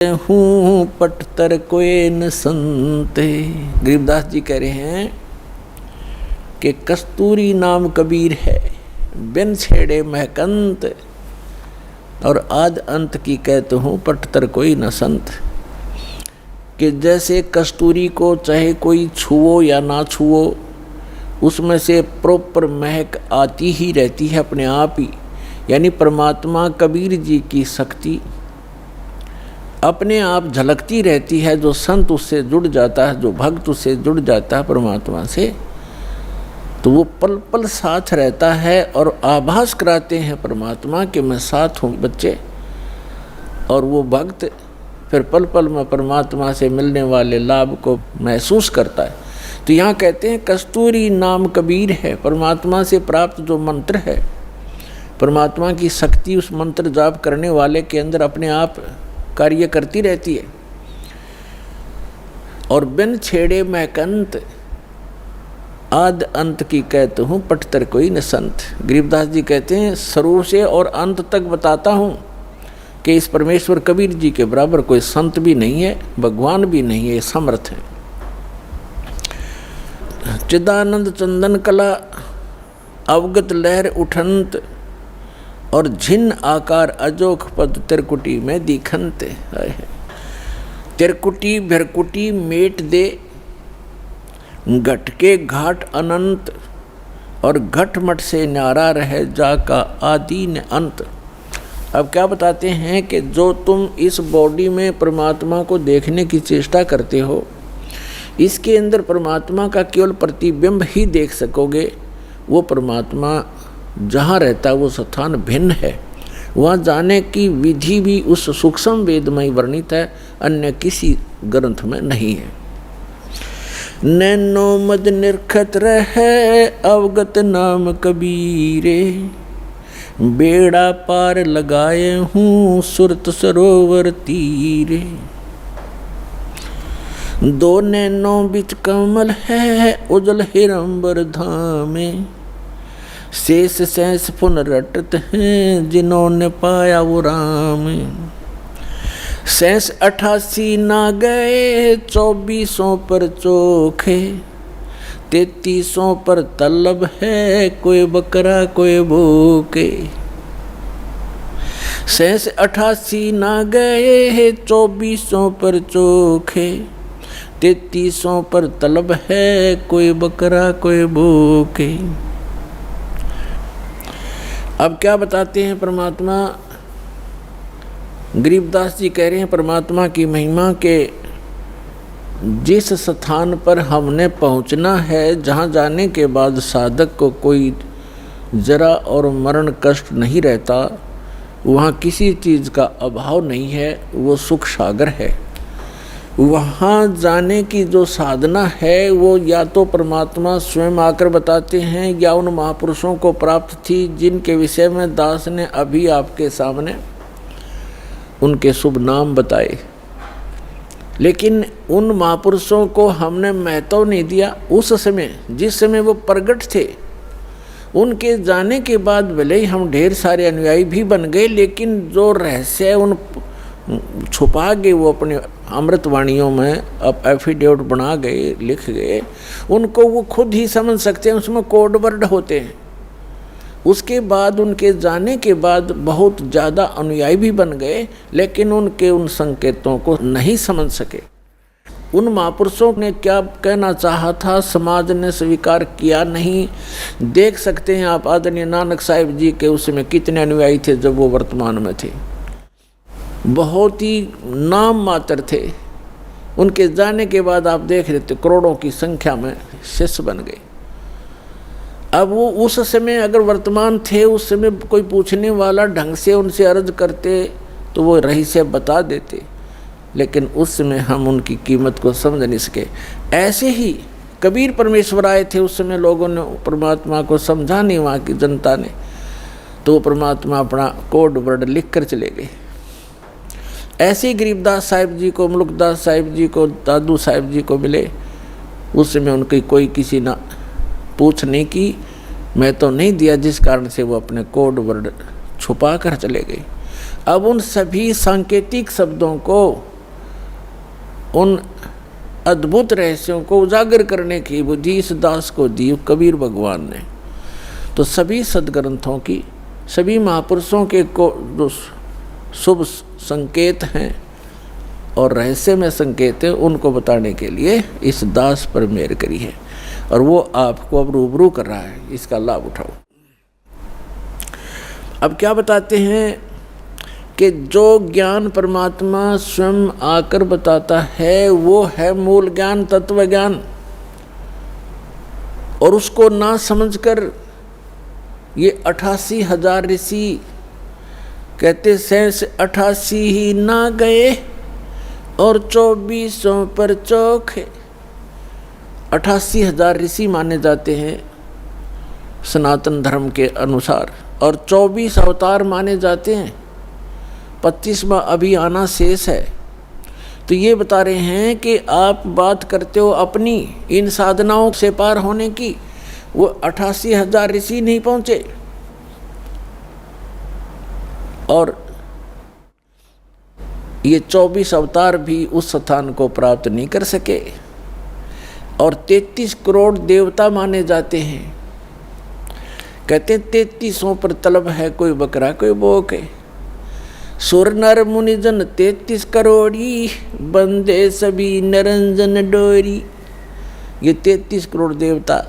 हूँ पटतर कोई न संते। गरीबदास जी कह रहे हैं कि कस्तूरी नाम कबीर है, बिन छेड़े महकंत, और आद अंत की कहते हूँ पटतर कोई न संत। कि जैसे कस्तूरी को चाहे कोई छुओ या ना छुओ, उसमें से प्रॉपर महक आती ही रहती है अपने आप ही। यानी परमात्मा कबीर जी की शक्ति अपने आप झलकती रहती है। जो संत उससे जुड़ जाता है, जो भक्त उससे जुड़ जाता है परमात्मा से, तो वो पल पल साथ रहता है और आभास कराते हैं परमात्मा कि मैं साथ हूँ बच्चे। और वो भक्त फिर पल पल में परमात्मा से मिलने वाले लाभ को महसूस करता है। तो यहाँ कहते हैं कस्तूरी नाम कबीर है, परमात्मा से प्राप्त जो मंत्र है, परमात्मा की शक्ति उस मंत्र जाप करने वाले के अंदर अपने आप कार्य करती रहती है। और बिन छेड़े महकंत, आद अंत की कहते हूँ पटतर कोई न संत। गरीबदास जी कहते हैं शुरू से और अंत तक बताता हूँ कि इस परमेश्वर कबीर जी के बराबर कोई संत भी नहीं है, भगवान भी नहीं है, समर्थ है। चिदानंद चंदन कला अवगत लहर उठंत, और झिन्न आकार अजोख पद तिरकुटी में दिखंत। तिरकुटी भरकुटी मेट दे, घट के घाट अनंत, और घट मट से न्यारा रहे जाका आदि न अंत। अब क्या बताते हैं कि जो तुम इस बॉडी में परमात्मा को देखने की चेष्टा करते हो, इसके अंदर परमात्मा का केवल प्रतिबिंब ही देख सकोगे। वो परमात्मा जहाँ रहता है वो स्थान भिन्न है, वहाँ जाने की विधि भी उस सूक्ष्म वेद में ही वर्णित है, अन्य किसी ग्रंथ में नहीं है। नैनो मद निरखत रहे अवगत नाम कबीरे, बेड़ा पार लगाए हूँ सुरत सरोवर तीरे। दो नैनो बिच कमल है उजल हिरंबर धामे, शेष शेष पुन रटत हैं जिन्होंने पाया वो राम। शेष 88 ना गए 2400 पर चोखे, 3300 पर तलब है कोई बकरा कोई भूखे। शेष 88 ना गए 2400 पर चोखे, 3300 पर तलब है कोई बकरा कोई भूखे। अब क्या बताते हैं परमात्मा? गरीबदास जी कह रहे हैं परमात्मा की महिमा के जिस स्थान पर हमने पहुंचना है, जहां जाने के बाद साधक को कोई जरा और मरण कष्ट नहीं रहता, वहां किसी चीज़ का अभाव नहीं है, वो सुख सागर है। वहाँ जाने की जो साधना है वो या तो परमात्मा स्वयं आकर बताते हैं या उन महापुरुषों को प्राप्त थी जिनके विषय में दास ने अभी आपके सामने उनके शुभ नाम बताए। लेकिन उन महापुरुषों को हमने महत्व नहीं दिया उस समय जिस समय वो प्रगट थे। उनके जाने के बाद भले ही हम ढेर सारे अनुयायी भी बन गए, लेकिन जो रहस्य उन छुपा गए वो अपने अमृतवाणियों में अब एफिडेविट बना गए, लिख गए, उनको वो खुद ही समझ सकते हैं, उसमें कोड वर्ड होते हैं। उसके बाद उनके जाने के बाद बहुत ज़्यादा अनुयायी भी बन गए, लेकिन उनके उन संकेतों को नहीं समझ सके। उन महापुरुषों ने क्या कहना चाहा था समाज ने स्वीकार किया नहीं। देख सकते हैं आप आदरणीय नानक साहिब जी के उस समय कितने अनुयायी थे जब वो वर्तमान में थे, बहुत ही नाम मात्र थे। उनके जाने के बाद आप देख रहे थे करोड़ों की संख्या में शिष्य बन गए। अब वो उस समय अगर वर्तमान थे, उस समय कोई पूछने वाला ढंग से उनसे अर्ज करते तो वो रहस्य बता देते, लेकिन उस समय हम उनकी कीमत को समझ नहीं सके। ऐसे ही कबीर परमेश्वर आए थे, उस समय लोगों ने परमात्मा को समझा नहीं, वहाँ की जनता ने, तो परमात्मा अपना कोड वर्ड लिख कर चले गए। ऐसे ही गरीबदास साहिब जी को, मुल्कदास साहिब जी को, दादू साहिब जी को मिले, उस समय उनकी कोई किसी ना पूछ नहीं की, मैं तो नहीं दिया, जिस कारण से वो अपने कोड वर्ड छुपा कर चले गए। अब उन सभी सांकेतिक शब्दों को उन अद्भुत रहस्यों को उजागर करने की बुद्धि इस दास को दी कबीर भगवान ने। तो सभी सदग्रंथों की, सभी महापुरुषों के को जो शुभ संकेत हैं और रहस्य में संकेत है, उनको बताने के लिए इस दास पर मेहर करी है, और वो आपको अब रूबरू कर रहा है। इसका लाभ उठाओ। अब क्या बताते हैं कि जो ज्ञान परमात्मा स्वयं आकर बताता है वो है मूल ज्ञान, तत्व ज्ञान। और उसको ना समझकर ये 88,000 ऋषि कहते शेष 88 ही ना गए और 2400 पर चौक। 88,000 ऋषि माने जाते हैं सनातन धर्म के अनुसार, और 24 अवतार माने जाते हैं। 25वां अभी आना शेष है। तो ये बता रहे हैं कि आप बात करते हो अपनी इन साधनाओं से पार होने की, वो 88,000 ऋषि नहीं पहुंचे, और ये 24 अवतार भी उस स्थान को प्राप्त नहीं कर सके। और 33 करोड़ देवता माने जाते हैं। कहते 3300 पर तलब है, कोई बकरा कोई बोक है। सुर नर मुनिजन 33 करोड़ी, बंदे सभी नरंजन डोरी। ये 33 करोड़ देवता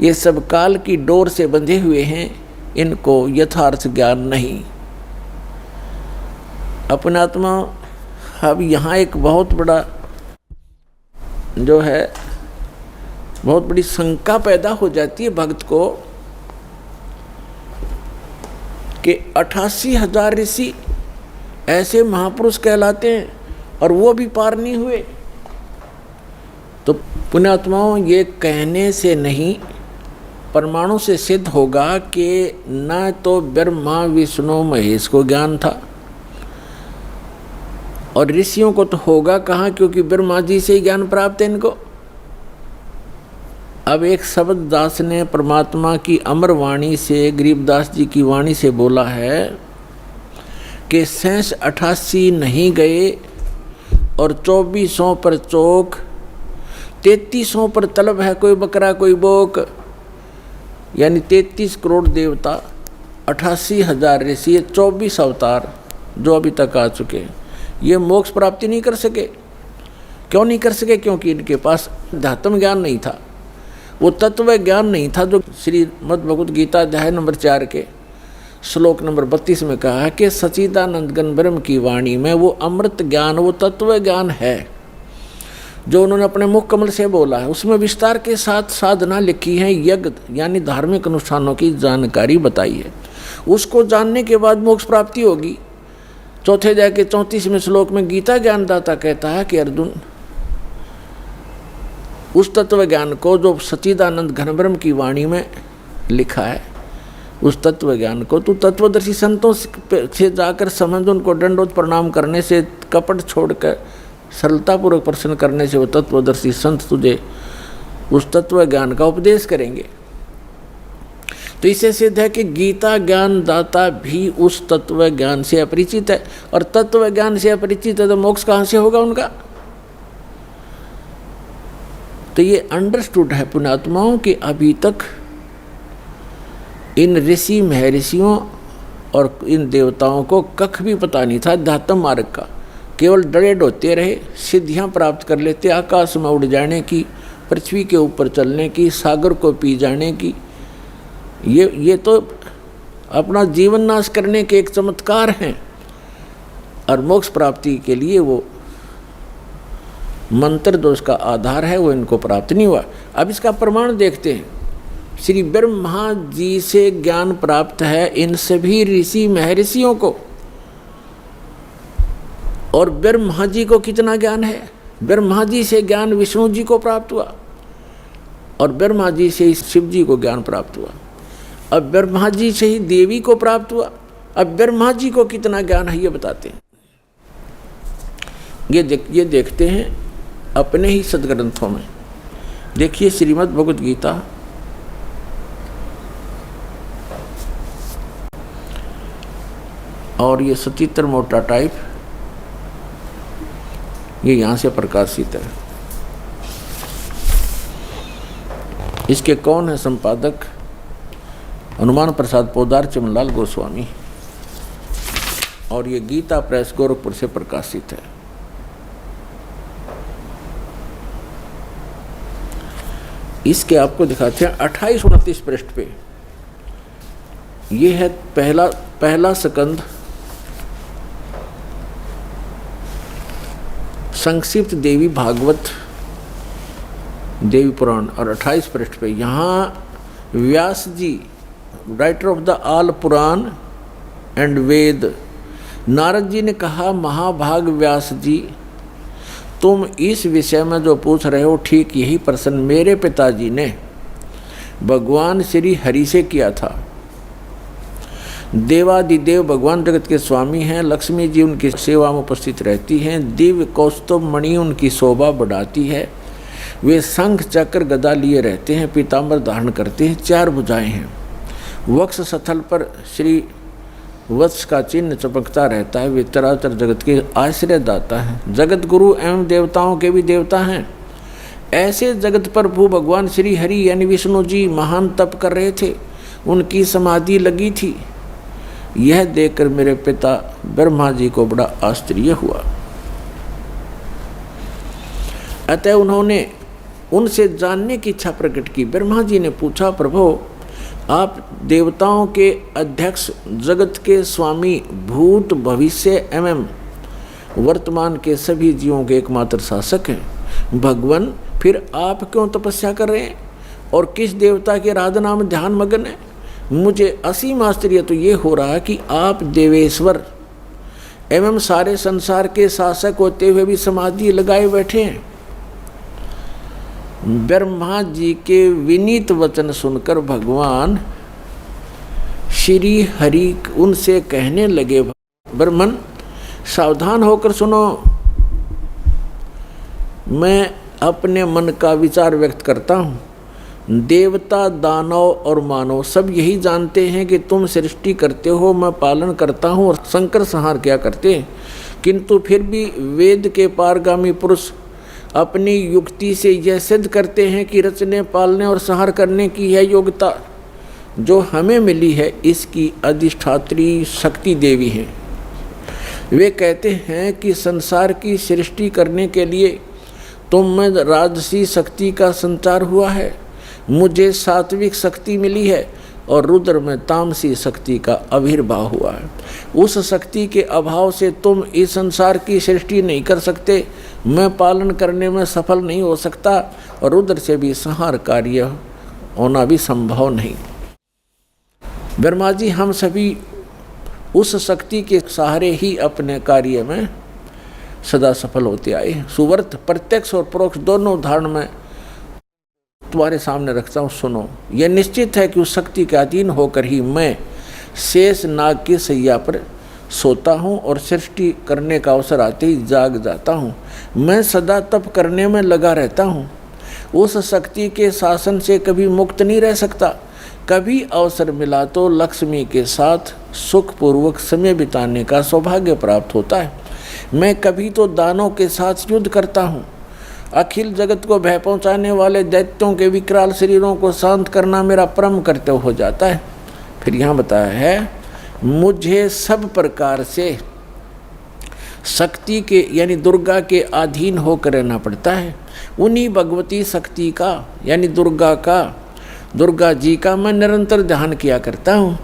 ये सब काल की डोर से बंधे हुए हैं, इनको यथार्थ ज्ञान नहीं। अपनात्मा अब यहाँ एक बहुत बड़ा जो है बहुत बड़ी शंका पैदा हो जाती है भक्त को कि 88,000 ऋषि ऐसे महापुरुष कहलाते हैं और वो भी पार नहीं हुए। तो पुण्यात्माओं, ये कहने से नहीं प्रमाणों से सिद्ध होगा कि न तो ब्रह्मा विष्णु महेश को ज्ञान था, और ऋषियों को तो होगा कहाँ, क्योंकि ब्रह्मा जी से ही ज्ञान प्राप्त है इनको। अब एक शब्द दास ने परमात्मा की अमर वाणी से, गरीबदास जी की वाणी से बोला है कि शेष 88 नहीं गए और 2400 पर चौक, 3300 पर तलब है, कोई बकरा कोई बोक। यानी 33 करोड़ देवता, 88,000 ऋषि, 24 अवतार जो अभी तक आ चुके हैं, ये मोक्ष प्राप्ति नहीं कर सके। क्यों नहीं कर सके? क्योंकि इनके पास अध्यात्म ज्ञान नहीं था, वो तत्व ज्ञान नहीं था जो श्रीमद् भगवद गीता अध्याय नंबर 4 के श्लोक नंबर 32 में कहा है कि सच्चिदानंद घन ब्रह्म की वाणी में वो अमृत ज्ञान, वो तत्व ज्ञान है जो उन्होंने अपने मुख कमल से बोला है। उसमें विस्तार के साथ साधना लिखी है, यज्ञ यानी धार्मिक अनुष्ठानों की जानकारी बताई है। उसको जानने के बाद मोक्ष प्राप्ति होगी। चौथे अध्याय के 34वें श्लोक में गीता ज्ञानदाता कहता है कि अर्जुन, उस तत्व ज्ञान को जो सच्चिदानंद घन ब्रह्म की वाणी में लिखा है, उस तत्व ज्ञान को तू तत्वदर्शी संतों से जाकर समझ, उनको दंडोत प्रणाम करने से, कपट छोड़कर सरलतापूर्वक प्रश्न करने से वो तत्वदर्शी संत तुझे उस तत्व ज्ञान का उपदेश करेंगे। तो इससे सिद्ध है कि गीता ज्ञान दाता भी उस तत्व ज्ञान से अपरिचित है, और तत्व ज्ञान से अपरिचित है तो मोक्ष कहाँ से होगा उनका? तो ये अंडरस्टूड है पुण्यात्माओं कि अभी तक इन ऋषि महर्षियों और इन देवताओं को कख भी पता नहीं था अध्यात्म मार्ग का। केवल डरे डोते रहे, सिद्धियां प्राप्त कर लेते, आकाश में उड़ जाने की, पृथ्वी के ऊपर चलने की, सागर को पी जाने की। ये तो अपना जीवन नाश करने के एक चमत्कार हैं, और मोक्ष प्राप्ति के लिए वो मंत्र जो उसका आधार है वो इनको प्राप्त नहीं हुआ। अब इसका प्रमाण देखते हैं। श्री ब्रह्मा जी से ज्ञान प्राप्त है इन सभी ऋषि महर्षियों को, और ब्रह्मा जी को कितना ज्ञान है? ब्रह्मा जी से ज्ञान विष्णु जी को प्राप्त हुआ, और ब्रह्मा जी से ही शिव जी को ज्ञान प्राप्त हुआ, अब ब्रह्मा जी से ही देवी को प्राप्त हुआ। अब ब्रह्मा जी को कितना ज्ञान है ये बताते हैं। ये देखते हैं अपने ही सदग्रंथों में। देखिए श्रीमद् भगवद गीता और ये सचित्र मोटा टाइप, ये यहाँ से प्रकाशित है। इसके कौन है संपादक? हनुमान प्रसाद पोदार, चिमनलाल गोस्वामी, और ये गीता प्रेस गोरखपुर से प्रकाशित है। इसके आपको दिखाते हैं 28-29 पृष्ठ पे। ये है पहला स्कंद, संक्षिप्त देवी भागवत देवी पुराण, और 28 पृष्ठ पे यहाँ Vyas ji, writer of the all Purana and Veda, Narad ji ने कहा, महाभाग व्यास जी, तुम इस विषय में जो पूछ रहे हो ठीक यही प्रश्न मेरे पिताजी ने भगवान श्री हरि से किया था। देवादिदेव भगवान जगत के स्वामी हैं, लक्ष्मी जी उनकी सेवा में उपस्थित रहती हैं, दिव्य कौस्तुभ मणि उनकी शोभा बढ़ाती है, वे शंख चक्र गदा लिए रहते हैं, पीताम्बर धारण करते हैं, 4 भुजाएं हैं, वक्ष स्थल पर श्री वत्स का चिन्ह चमकता रहता है, वे चराचर जगत के आश्रय दाता है, जगत गुरु एवं देवताओं के भी देवता हैं। ऐसे जगत प्रभु भगवान श्री हरि यानी विष्णु जी महान तप कर रहे थे, उनकी समाधि लगी थी। यह देखकर मेरे पिता ब्रह्मा जी को बड़ा आश्चर्य हुआ। अतः उन्होंने उनसे जानने की इच्छा प्रकट की। ब्रह्मा जी ने पूछा, प्रभु आप देवताओं के अध्यक्ष, जगत के स्वामी, भूत भविष्य एवं वर्तमान के सभी जीवों के एकमात्र शासक हैं। भगवान, फिर आप क्यों तपस्या कर रहे हैं और किस देवता के आराधना में ध्यान मग्न है? मुझे असीम आश्चर्य तो ये हो रहा है कि आप देवेश्वर एवं सारे संसार के शासक होते हुए भी समाधि लगाए बैठे हैं। ब्रह्मा जी के विनीत वचन सुनकर भगवान श्री हरि उनसे कहने लगे, ब्रह्मन सावधान होकर सुनो, मैं अपने मन का विचार व्यक्त करता हूँ। देवता, दानव और मानव सब यही जानते हैं कि तुम सृष्टि करते हो, मैं पालन करता हूँ और संकर संहार क्या करते हैं, किंतु फिर भी वेद के पारगामी पुरुष अपनी युक्ति से यह सिद्ध करते हैं कि रचने, पालने और संहार करने की यह योग्यता जो हमें मिली है, इसकी अधिष्ठात्री शक्ति देवी हैं। वे कहते हैं कि संसार की सृष्टि करने के लिए तुम में राजसी शक्ति का संचार हुआ है, मुझे सात्विक शक्ति मिली है और रुद्र में तामसी शक्ति का आविर्भाव हुआ है। उस शक्ति के अभाव से तुम इस संसार की सृष्टि नहीं कर सकते, मैं पालन करने में सफल नहीं हो सकता और रुद्र से भी संहार कार्य होना भी संभव नहीं। ब्रह्मा जी, हम सभी उस शक्ति के सहारे ही अपने कार्य में सदा सफल होते आए। सुवर्त प्रत्यक्ष और परोक्ष दोनों उदाहरण में तुम्हारे सामने रखता हूँ, सुनो। यह निश्चित है कि उस शक्ति के अधीन होकर ही मैं शेष नाग की सैया पर सोता हूँ और सृष्टि करने का अवसर आते ही जाग जाता हूँ। मैं सदा तप करने में लगा रहता हूँ, उस शक्ति के शासन से कभी मुक्त नहीं रह सकता। कभी अवसर मिला तो लक्ष्मी के साथ सुखपूर्वक समय बिताने का सौभाग्य प्राप्त होता है। मैं कभी तो दानों के साथ युद्ध करता हूँ, अखिल जगत को भय पहुँचाने वाले दैत्यों के विकराल शरीरों को शांत करना मेरा परम कर्तव्य हो जाता है। फिर यहाँ बताया है, मुझे सब प्रकार से शक्ति के यानी दुर्गा के अधीन होकर रहना पड़ता है। उन्हीं भगवती शक्ति का यानी दुर्गा जी का मैं निरंतर ध्यान किया करता हूँ।